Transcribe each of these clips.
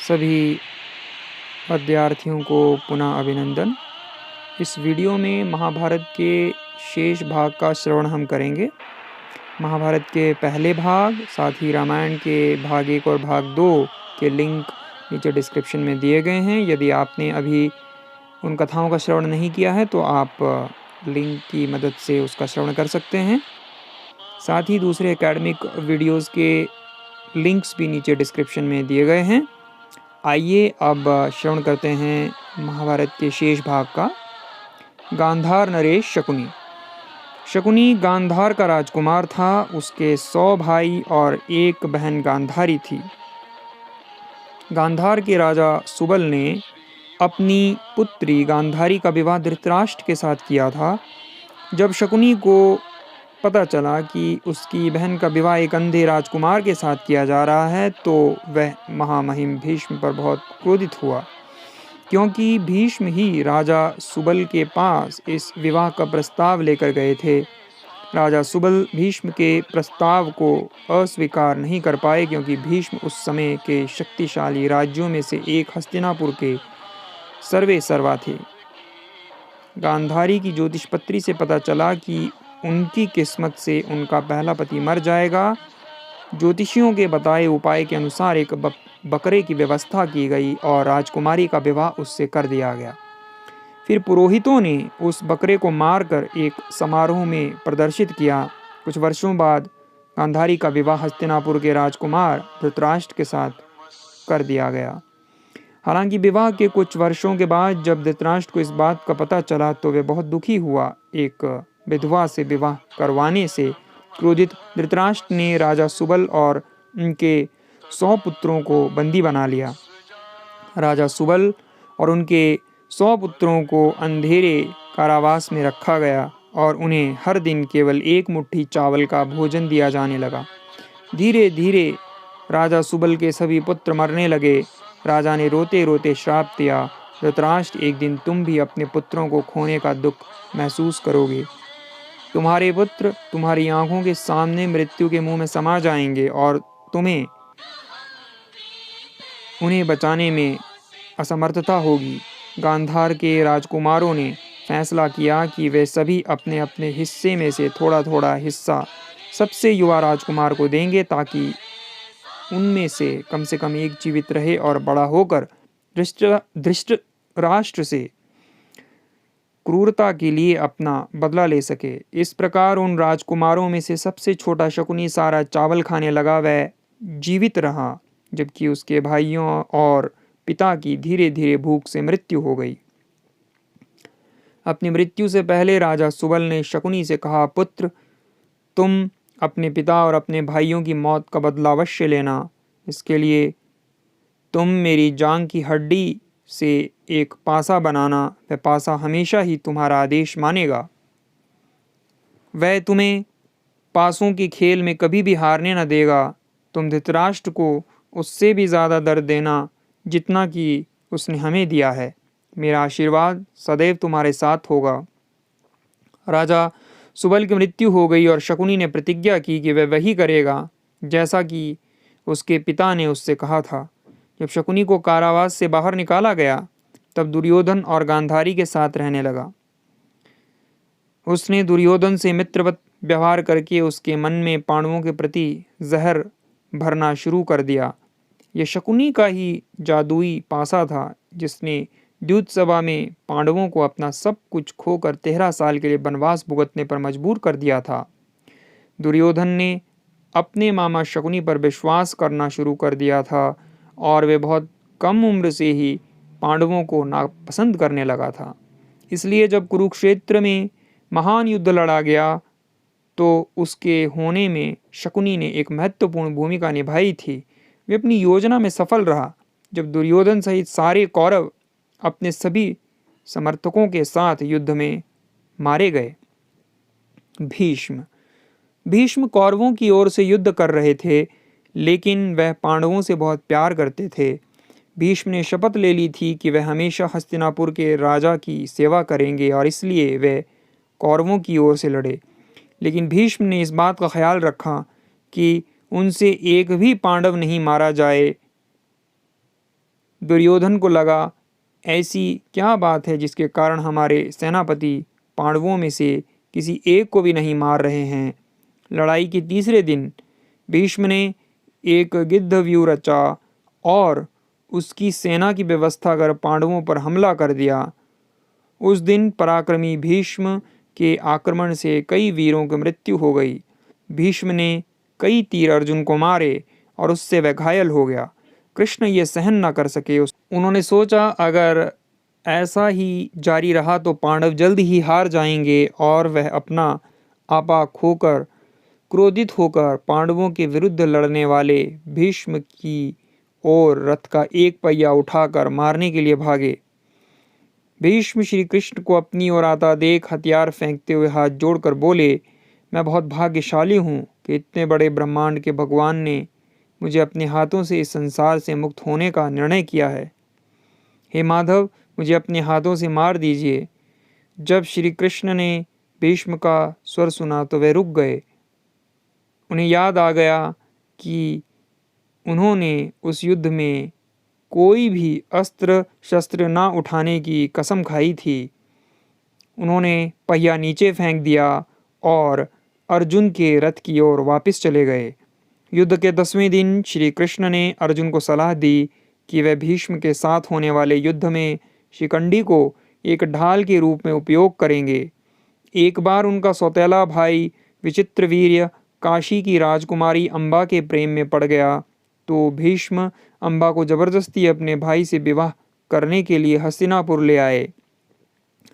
सभी विद्यार्थियों को पुनः अभिनंदन। इस वीडियो में महाभारत के शेष भाग का श्रवण हम करेंगे। महाभारत के पहले भाग, साथ ही रामायण के भाग 1 और भाग 2 के लिंक नीचे डिस्क्रिप्शन में दिए गए हैं। यदि आपने अभी उन कथाओं का श्रवण नहीं किया है तो आप लिंक की मदद से उसका श्रवण कर सकते हैं। साथ ही दूसरे एकेडमिक वीडियोस के लिंक्स भी नीचे डिस्क्रिप्शन में दिए गए हैं। आइए अब श्रवण करते हैं महाभारत के शेष भाग का। गांधार नरेश शकुनी। शकुनी गांधार का राजकुमार था। उसके 100 भाई और 1 बहन गांधारी थी। गांधार के राजा सुबल ने अपनी पुत्री गांधारी का विवाह धृतराष्ट्र के साथ किया था। जब शकुनी को पता चला कि उसकी बहन का विवाह एक अंधे राजकुमार के साथ किया जा रहा है तो वह महामहिम भीष्म पर बहुत क्रोधित हुआ, क्योंकि भीष्म ही राजा सुबल के पास इस विवाह का प्रस्ताव लेकर गए थे। राजा सुबल भीष्म के प्रस्ताव को अस्वीकार नहीं कर पाए, क्योंकि भीष्म उस समय के शक्तिशाली राज्यों में से एक हस्तिनापुर के सर्वे सर्वा थे। गांधारी की ज्योतिष पत्री से पता चला कि उनकी किस्मत से उनका पहला पति मर जाएगा। ज्योतिषियों के बताए उपाय के अनुसार एक बकरे की व्यवस्था की गई और राजकुमारी का विवाह उससे कर दिया गया। फिर पुरोहितों ने उस बकरे को मारकर एक समारोह में प्रदर्शित किया। कुछ वर्षों बाद गांधारी का विवाह हस्तिनापुर के राजकुमार धृतराष्ट्र के साथ कर दिया गया। हालांकि विवाह के कुछ वर्षों के बाद जब धृतराष्ट्र को इस बात का पता चला तो वे बहुत दुखी हुआ। एक विधवा से विवाह करवाने से क्रोधित धृतराष्ट्र ने राजा सुबल और उनके 100 पुत्रों को बंदी बना लिया। राजा सुबल और उनके 100 पुत्रों को अंधेरे कारावास में रखा गया और उन्हें हर दिन केवल 1 मुट्ठी चावल का भोजन दिया जाने लगा। धीरे धीरे राजा सुबल के सभी पुत्र मरने लगे। राजा ने रोते रोते श्राप दिया, धृतराष्ट्र, एक दिन तुम भी अपने पुत्रों को खोने का दुख महसूस करोगे। तुम्हारे पुत्र तुम्हारी आंखों के सामने मृत्यु के मुंह में समा जाएंगे और तुम्हें उन्हें बचाने में असमर्थता होगी। गांधार के राजकुमारों ने फैसला किया कि वे सभी अपने अपने हिस्से में से थोड़ा थोड़ा हिस्सा सबसे युवा राजकुमार को देंगे, ताकि उनमें से कम एक जीवित रहे और बड़ा होकर धृतराष्ट्र से क्रूरता के लिए अपना बदला ले सके। इस प्रकार उन राजकुमारों में से सबसे छोटा शकुनी सारा चावल खाने लगा। वह जीवित रहा, जबकि उसके भाइयों और पिता की धीरे धीरे भूख से मृत्यु हो गई। अपनी मृत्यु से पहले राजा सुबल ने शकुनी से कहा, पुत्र, तुम अपने पिता और अपने भाइयों की मौत का बदला अवश्य लेना। इसके लिए तुम मेरी जांघ की हड्डी से एक पासा बनाना। वह पासा हमेशा ही तुम्हारा आदेश मानेगा। वह तुम्हें पासों के खेल में कभी भी हारने न देगा। तुम धृतराष्ट्र को उससे भी ज़्यादा दर्द देना जितना कि उसने हमें दिया है। मेरा आशीर्वाद सदैव तुम्हारे साथ होगा। राजा सुबल की मृत्यु हो गई और शकुनी ने प्रतिज्ञा की कि वह वही करेगा जैसा कि उसके पिता ने उससे कहा था। जब शकुनी को कारावास से बाहर निकाला गया तब दुर्योधन और गांधारी के साथ रहने लगा। उसने दुर्योधन से मित्रवत व्यवहार करके उसके मन में पांडवों के प्रति जहर भरना शुरू कर दिया। यह शकुनी का ही जादुई पासा था जिसने द्यूत सभा में पांडवों को अपना सब कुछ खोकर 13 साल के लिए वनवास भुगतने पर मजबूर कर दिया था। दुर्योधन ने अपने मामा शकुनी पर विश्वास करना शुरू कर दिया था और वे बहुत कम उम्र से ही पांडवों को नापसंद करने लगा था। इसलिए जब कुरुक्षेत्र में महान युद्ध लड़ा गया तो उसके होने में शकुनी ने एक महत्वपूर्ण भूमिका निभाई थी। वे अपनी योजना में सफल रहा। जब दुर्योधन सहित सारे कौरव अपने सभी समर्थकों के साथ युद्ध में मारे गए। भीष्म कौरवों की ओर से युद्ध कर रहे थे, लेकिन वह पांडवों से बहुत प्यार करते थे। भीष्म ने शपथ ले ली थी कि वह हमेशा हस्तिनापुर के राजा की सेवा करेंगे और इसलिए वे कौरवों की ओर से लड़े। लेकिन भीष्म ने इस बात का ख्याल रखा कि उनसे एक भी पांडव नहीं मारा जाए दुर्योधन को लगा, ऐसी क्या बात है जिसके कारण हमारे सेनापति पांडवों में से किसी एक को भी नहीं मार रहे हैं। लड़ाई के तीसरे दिन भीष्म ने एक गिद्ध व्यूह रचा और उसकी सेना की व्यवस्था कर पांडवों पर हमला कर दिया। उस दिन पराक्रमी भीष्म के आक्रमण से कई वीरों की मृत्यु हो गई। भीष्म ने कई तीर अर्जुन को मारे और उससे वह घायल हो गया। कृष्ण ये सहन न कर सके। उन्होंने सोचा, अगर ऐसा ही जारी रहा तो पांडव जल्द ही हार जाएंगे और वह अपना आपा खोकर क्रोधित होकर पांडवों के विरुद्ध लड़ने वाले भीष्म की ओर रथ का एक पहिया उठाकर मारने के लिए भागे। भीष्म श्री कृष्ण को अपनी ओर आता देख हथियार फेंकते हुए हाथ जोड़कर बोले, मैं बहुत भाग्यशाली हूँ कि इतने बड़े ब्रह्मांड के भगवान ने मुझे अपने हाथों से इस संसार से मुक्त होने का निर्णय किया है। हे माधव, मुझे अपने हाथों से मार दीजिए। जब श्री कृष्ण ने भीष्म का स्वर सुना तो वे रुक गए। उन्हें याद आ गया कि उन्होंने उस युद्ध में कोई भी अस्त्र शस्त्र ना उठाने की कसम खाई थी। उन्होंने पहिया नीचे फेंक दिया और अर्जुन के रथ की ओर वापस चले गए। युद्ध के 10वें दिन श्री कृष्ण ने अर्जुन को सलाह दी कि वह भीष्म के साथ होने वाले युद्ध में शिखंडी को एक ढाल के रूप में उपयोग करेंगे। एक बार उनका सौतेला भाई विचित्रवीर्य काशी की राजकुमारी अम्बा के प्रेम में पड़ गया तो भीष्म अम्बा को जबरदस्ती अपने भाई से विवाह करने के लिए हस्तिनापुर ले आए।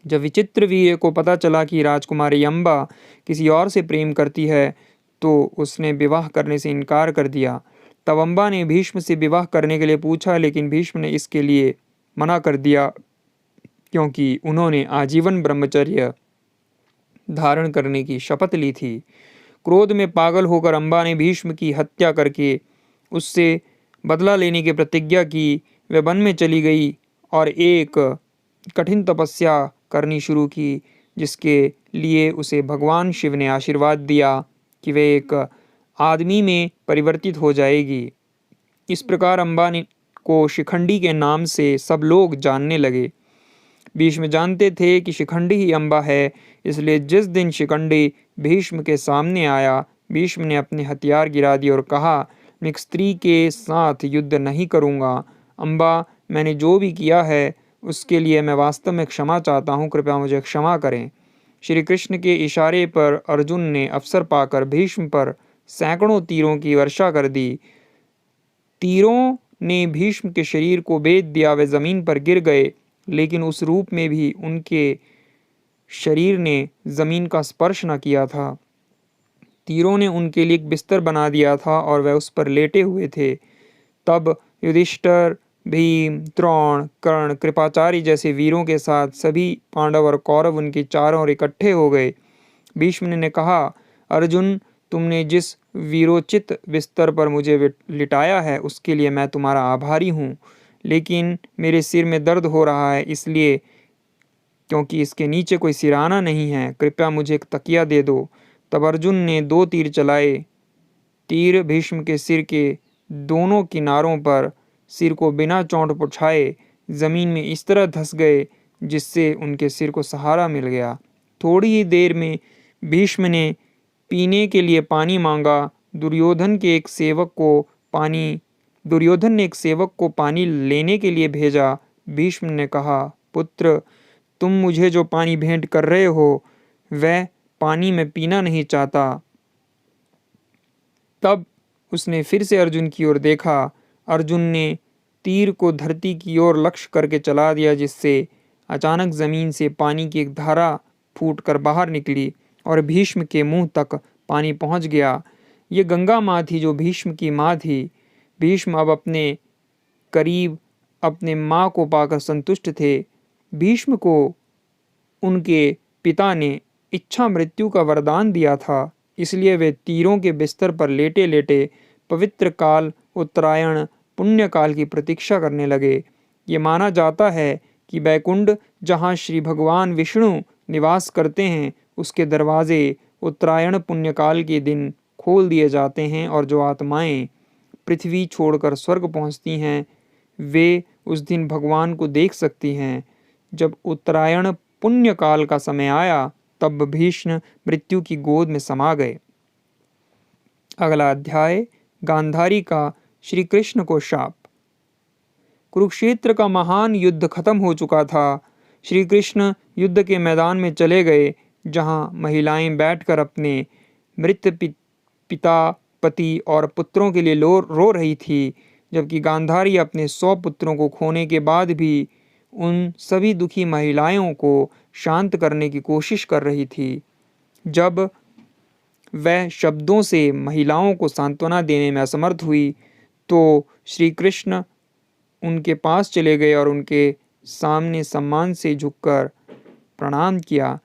जब विचित्रवीर्य को पता चला कि राजकुमारी अम्बा किसी और से प्रेम करती है तो उसने विवाह करने से इनकार कर दिया। तब अम्बा ने भीष्म से विवाह करने के लिए पूछा, लेकिन भीष्म ने इसके लिए मना कर दिया क्योंकि उन्होंने आजीवन ब्रह्मचर्य धारण करने की शपथ ली थी। क्रोध में पागल होकर अम्बा ने भीष्म की हत्या करके उससे बदला लेने की प्रतिज्ञा की। वह वन में चली गई और एक कठिन तपस्या करनी शुरू की, जिसके लिए उसे भगवान शिव ने आशीर्वाद दिया कि वह एक आदमी में परिवर्तित हो जाएगी। इस प्रकार अम्बा को शिखंडी के नाम से सब लोग जानने लगे। भीष्म जानते थे कि शिखंडी ही अम्बा है, इसलिए जिस दिन शिखंडी भीष्म के सामने आया, भीष्म ने अपने हथियार गिरा दिए और कहा, मैं एक स्त्री के साथ युद्ध नहीं करूँगा। अम्बा, मैंने जो भी किया है उसके लिए मैं वास्तव में क्षमा चाहता हूँ, कृपया मुझे क्षमा करें। श्री कृष्ण के इशारे पर अर्जुन ने अवसर पाकर भीष्म पर सैकड़ों तीरों की वर्षा कर दी। तीरों ने भीष्म के शरीर को भेद दिया। वे जमीन पर गिर गए, लेकिन उस रूप में भी उनके शरीर ने जमीन का स्पर्श न किया था। तीरों ने उनके लिए एक बिस्तर बना दिया था और वह उस पर लेटे हुए थे। तब युधिष्ठिर, भीम, द्रोण, कर्ण, कृपाचार्य जैसे वीरों के साथ सभी पांडव और कौरव उनके चारों ओर इकट्ठे हो गए। भीष्म ने कहा, अर्जुन, तुमने जिस वीरोचित बिस्तर पर मुझे लिटाया है उसके लिए मैं तुम्हारा आभारी हूँ, लेकिन मेरे सिर में दर्द हो रहा है, इसलिए क्योंकि इसके नीचे कोई सिराना नहीं है। कृपया मुझे एक तकिया दे दो। तब अर्जुन ने 2 तीर चलाए। तीर भीष्म के सिर के दोनों किनारों पर सिर को बिना चोट पुछाए जमीन में इस तरह धंस गए जिससे उनके सिर को सहारा मिल गया। थोड़ी ही देर में भीष्म ने पीने के लिए पानी मांगा। दुर्योधन ने एक सेवक को पानी लेने के लिए भेजा। भीष्म ने कहा, पुत्र, तुम मुझे जो पानी भेंट कर रहे हो वह पानी में पीना नहीं चाहता। तब उसने फिर से अर्जुन की ओर देखा। अर्जुन ने तीर को धरती की ओर लक्ष्य करके चला दिया, जिससे अचानक जमीन से पानी की एक धारा फूटकर बाहर निकली और भीष्म के मुंह तक पानी पहुंच गया। ये गंगा माँ थी जो भीष्म की माँ थी। भीष्म अब अपने करीब अपने माँ को पाकर संतुष्ट थे। भीष्म को उनके पिता ने इच्छा मृत्यु का वरदान दिया था, इसलिए वे तीरों के बिस्तर पर लेटे लेटे पवित्र काल उत्तरायण पुण्य काल की प्रतीक्षा करने लगे। ये माना जाता है कि बैकुंठ, जहाँ श्री भगवान विष्णु निवास करते हैं, उसके दरवाजे उत्तरायण पुण्यकाल के दिन खोल दिए जाते हैं और जो आत्माएं पृथ्वी छोड़कर स्वर्ग पहुँचती हैं वे उस दिन भगवान को देख सकती हैं। जब उत्तरायण पुण्य काल का समय आया तब भीष्म मृत्यु की गोद में समा गए। अगला अध्याय, गांधारी का श्री कृष्ण को शाप। कुरुक्षेत्र का महान युद्ध खत्म हो चुका था। श्री कृष्ण युद्ध के मैदान में चले गए, जहां महिलाएं बैठकर अपने मृत पिता, पति और पुत्रों के लिए रो रही थी, जबकि गांधारी अपने 100 पुत्रों को खोने के बाद भी उन सभी दुखी महिलाओं को शांत करने की कोशिश कर रही थी। जब वह शब्दों से महिलाओं को सांत्वना देने में असमर्थ हुई तो श्री कृष्ण उनके पास चले गए और उनके सामने सम्मान से झुककर प्रणाम किया।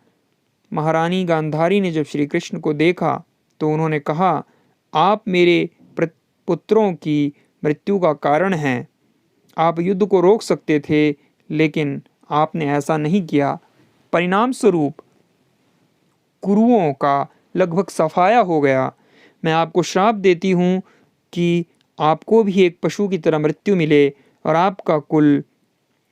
महारानी गांधारी ने जब श्री कृष्ण को देखा तो उन्होंने कहा, आप मेरे पुत्रों की मृत्यु का कारण हैं। आप युद्ध को रोक सकते थे, लेकिन आपने ऐसा नहीं किया। परिणाम स्वरूप कुरुओं का लगभग सफाया हो गया। मैं आपको श्राप देती हूँ कि आपको भी एक पशु की तरह मृत्यु मिले और आपका कुल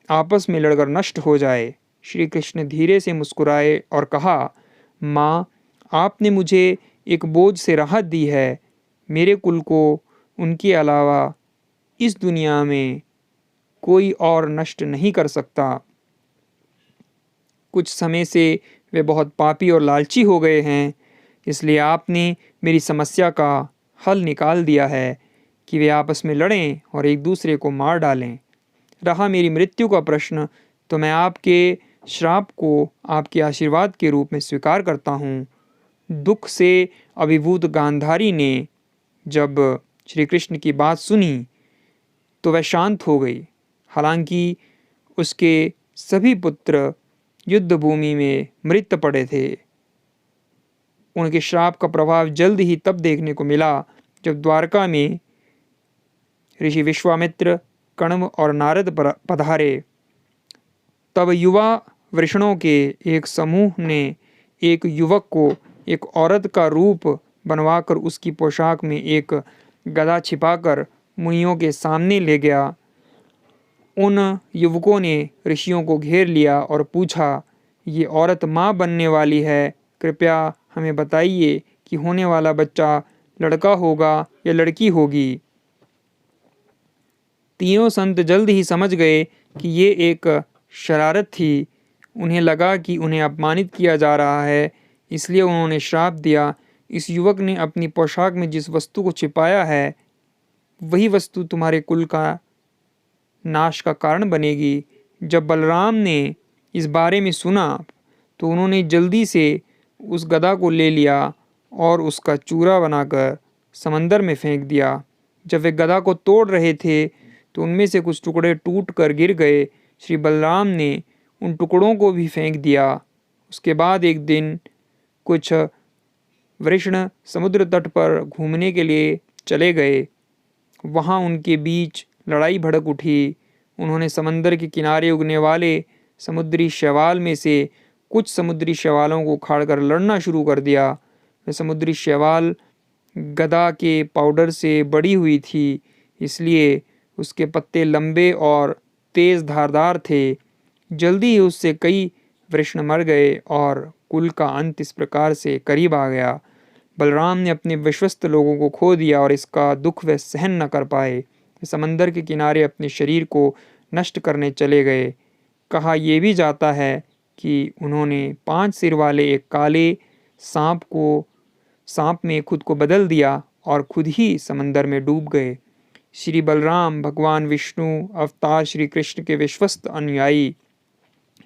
आपस में लड़कर नष्ट हो जाए। श्री कृष्ण धीरे से मुस्कुराए और कहा, माँ, आपने मुझे एक बोझ से राहत दी है। मेरे कुल को उनके अलावा इस दुनिया में कोई और नष्ट नहीं कर सकता। कुछ समय से वे बहुत पापी और लालची हो गए हैं, इसलिए आपने मेरी समस्या का हल निकाल दिया है कि वे आपस में लड़ें और एक दूसरे को मार डालें। रहा मेरी मृत्यु का प्रश्न, तो मैं आपके श्राप को आपके आशीर्वाद के रूप में स्वीकार करता हूँ। दुख से अभिभूत गांधारी ने जब श्री कृष्ण की बात सुनी तो वह शांत हो गई। हालांकि उसके सभी पुत्र युद्ध भूमि में मृत पड़े थे। उनके श्राप का प्रभाव जल्द ही तब देखने को मिला जब द्वारका में ऋषि विश्वामित्र, कण्व और नारद पधारे। तब युवा वृषणों के एक समूह ने एक युवक को एक औरत का रूप बनवाकर उसकी पोशाक में एक गदा छिपाकर मुनियों के सामने ले गया। उन युवकों ने ऋषियों को घेर लिया और पूछा, ये औरत माँ बनने वाली है, कृपया हमें बताइए कि होने वाला बच्चा लड़का होगा या लड़की होगी। तीनों संत जल्द ही समझ गए कि ये एक शरारत थी। उन्हें लगा कि उन्हें अपमानित किया जा रहा है, इसलिए उन्होंने श्राप दिया, इस युवक ने अपनी पोशाक में जिस वस्तु को छिपाया है वही वस्तु तुम्हारे कुल का नाश का कारण बनेगी। जब बलराम ने इस बारे में सुना तो उन्होंने जल्दी से उस गदा को ले लिया और उसका चूरा बनाकर समंदर में फेंक दिया। जब वे गदा को तोड़ रहे थे तो उनमें से कुछ टुकड़े टूट कर गिर गए। श्री बलराम ने उन टुकड़ों को भी फेंक दिया। उसके बाद एक दिन कुछ वृषण समुद्र तट पर घूमने के लिए चले गए। वहाँ उनके बीच लड़ाई भड़क उठी। उन्होंने समंदर के किनारे उगने वाले समुद्री शैवाल में से कुछ समुद्री शैवालों को उखाड़कर लड़ना शुरू कर दिया। वे समुद्री शैवाल गदा के पाउडर से बड़ी हुई थी, इसलिए उसके पत्ते लंबे और तेज धारदार थे। जल्दी ही उससे कई वृषण मर गए और कुल का अंत इस प्रकार से करीब आ गया। बलराम ने अपने विश्वस्त लोगों को खो दिया और इसका दुख वे सहन न कर पाए। वे समंदर के किनारे अपने शरीर को नष्ट करने चले गए। कहा यह भी जाता है कि उन्होंने 5 सिर वाले एक काले सांप में खुद को बदल दिया और खुद ही समंदर में डूब गए। श्री बलराम भगवान विष्णु अवतार श्री कृष्ण के विश्वस्त अनुयायी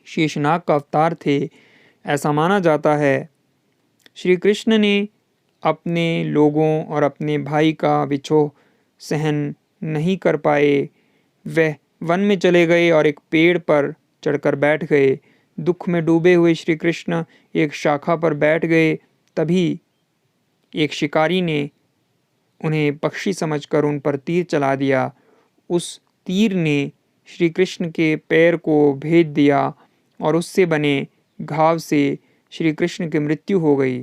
शेषनाग का अवतार थे, ऐसा माना जाता है। श्री कृष्ण ने अपने लोगों और अपने भाई का विछोह सहन नहीं कर पाए। वह वन में चले गए और एक पेड़ पर चढ़कर बैठ गए। दुख में डूबे हुए श्री कृष्ण एक शाखा पर बैठ गए। तभी एक शिकारी ने उन्हें पक्षी समझकर उन पर तीर चला दिया। उस तीर ने श्री कृष्ण के पैर को भेद दिया और उससे बने घाव से श्री कृष्ण की मृत्यु हो गई।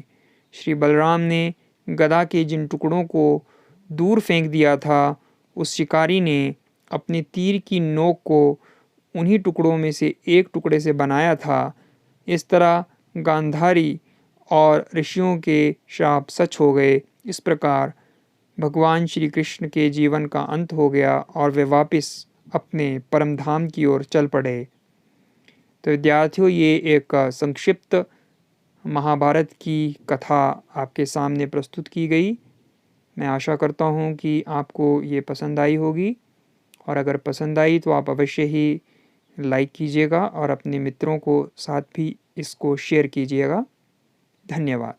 श्री बलराम ने गदा के जिन टुकड़ों को दूर फेंक दिया था, उस शिकारी ने अपने तीर की नोक को उन्हीं टुकड़ों में से एक टुकड़े से बनाया था, इस तरह गांधारी और ऋषियों के श्राप सच हो गए। इस प्रकार भगवान श्री कृष्ण के जीवन का अंत हो गया और वे वापस अपने परम धाम की ओर चल पड़े। तो विद्यार्थियों, ये एक संक्षिप्त महाभारत की कथा आपके सामने प्रस्तुत की गई। मैं आशा करता हूँ कि आपको ये पसंद आई होगी, और अगर पसंद आई तो आप अवश्य ही लाइक कीजिएगा और अपने मित्रों को साथ भी इसको शेयर कीजिएगा। धन्यवाद।